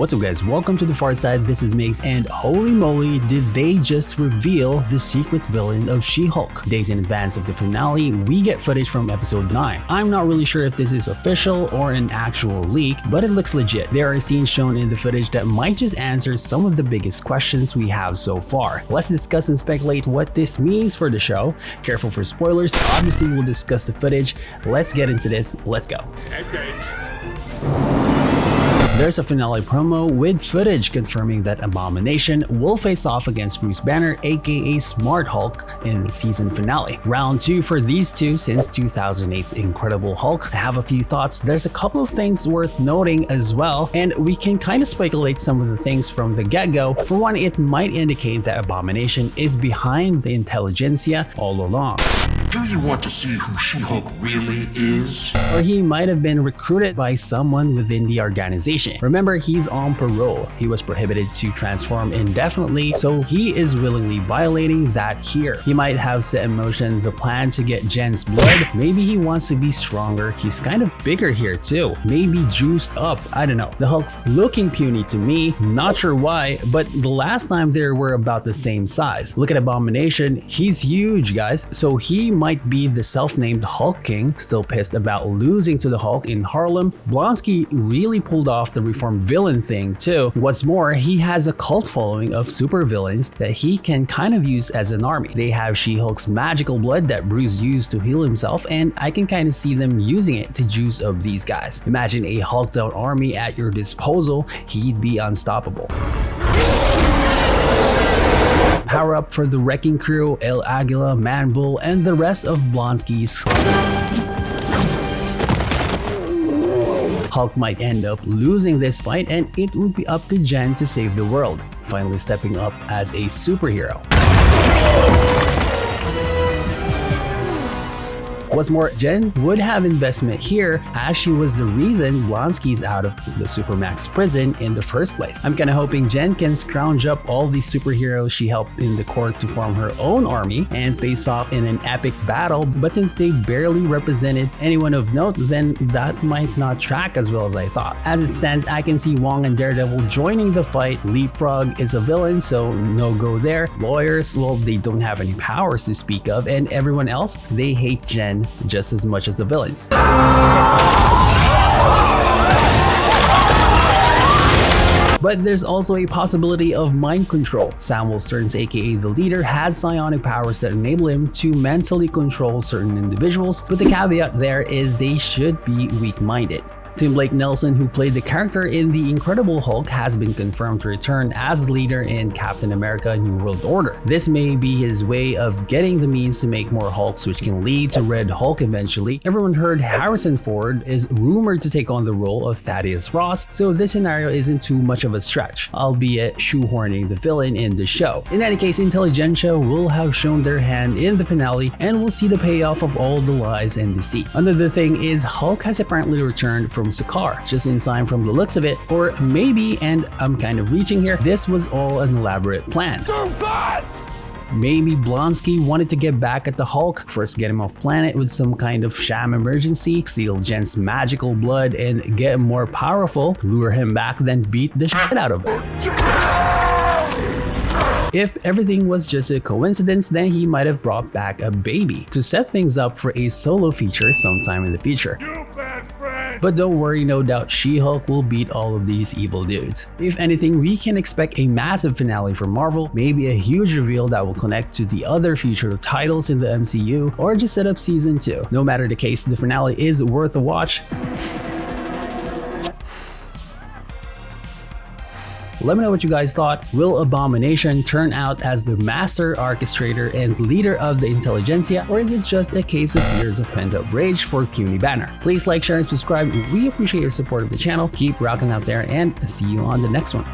What's up guys, welcome to the far side. This is Migs, and holy moly, did they just reveal the secret villain of She-Hulk. Days in advance of the finale, we get footage from episode 9. I'm not really sure if this is official or an actual leak, but it looks legit. There are scenes shown in the footage that might just answer some of the biggest questions we have so far. Let's discuss and speculate what this means for the show. Careful for spoilers, obviously we'll discuss the footage. Let's get into this, let's go. There's a finale promo with footage confirming that Abomination will face off against Bruce Banner, aka Smart Hulk, in the season finale. Round 2 for these two since 2008's Incredible Hulk. I have a few thoughts. There's a couple of things worth noting as well, and we can kind of speculate some of the things from the get-go. For one, it might indicate that Abomination is behind the Intelligentsia all along. Do you want to see who She-Hulk really is? Or he might have been recruited by someone within the organization. Remember, he's on parole. He was prohibited to transform indefinitely, so he is willingly violating that here. He might have set in motion the plan to get Jen's blood. Maybe he wants to be stronger. He's kind of bigger here too. Maybe juiced up. I don't know. The Hulk's looking puny to me. Not sure why, but the last time they were about the same size. Look at Abomination. He's huge, guys. So he might be the self-named Hulk King, still pissed about losing to the Hulk in Harlem. Blonsky really pulled off the reformed villain thing too. What's more, he has a cult following of supervillains that he can kind of use as an army. They have She-Hulk's magical blood that Bruce used to heal himself, and I can kind of see them using it to juice up these guys. Imagine a hulked out army at your disposal. He'd be unstoppable. Power up for the Wrecking Crew, El Aguila, Manbull, and the rest of Blonsky's. Hulk might end up losing this fight, and it would be up to Jen to save the world, finally stepping up as a superhero. What's more, Jen would have investment here as she was the reason Blonsky's out of the Supermax prison in the first place. I'm kinda hoping Jen can scrounge up all these superheroes she helped in the court to form her own army and face off in an epic battle, but since they barely represented anyone of note, then that might not track as well as I thought. As it stands, I can see Wong and Daredevil joining the fight. Leapfrog is a villain, so no go there. Lawyers, well, they don't have any powers to speak of, and everyone else, they hate Jen just as much as the villains. But there's also a possibility of mind control. Samuel Stearns, aka the leader, has psionic powers that enable him to mentally control certain individuals, but the caveat there is they should be weak-minded. Tim Blake Nelson, who played the character in The Incredible Hulk, has been confirmed to return as the leader in Captain America New World Order. This may be his way of getting the means to make more Hulks, which can lead to Red Hulk eventually. Everyone heard Harrison Ford is rumored to take on the role of Thaddeus Ross, so this scenario isn't too much of a stretch, albeit shoehorning the villain in the show. In any case, Intelligentsia will have shown their hand in the finale, and we'll see the payoff of all the lies and deceit. Another thing is Hulk has apparently returned from SKAAR, just in time from the looks of it, or maybe, and I'm kind of reaching here, this was all an elaborate plan. Maybe Blonsky wanted to get back at the Hulk, first get him off planet with some kind of sham emergency, steal Jen's magical blood and get him more powerful, lure him back, then beat the shit out of him. If everything was just a coincidence, then he might have brought back a baby to set things up for a solo feature sometime in the future. But don't worry, no doubt She-Hulk will beat all of these evil dudes. If anything, we can expect a massive finale from Marvel, maybe a huge reveal that will connect to the other future titles in the MCU, or just set up season 2. No matter the case, the finale is worth a watch. Let me know what you guys thought. Will Abomination turn out as the master orchestrator and leader of the Intelligentsia, or is it just a case of years of pent-up rage for puny Banner? Please like, share, and subscribe. We appreciate your support of the channel. Keep rocking out there, and see you on the next one.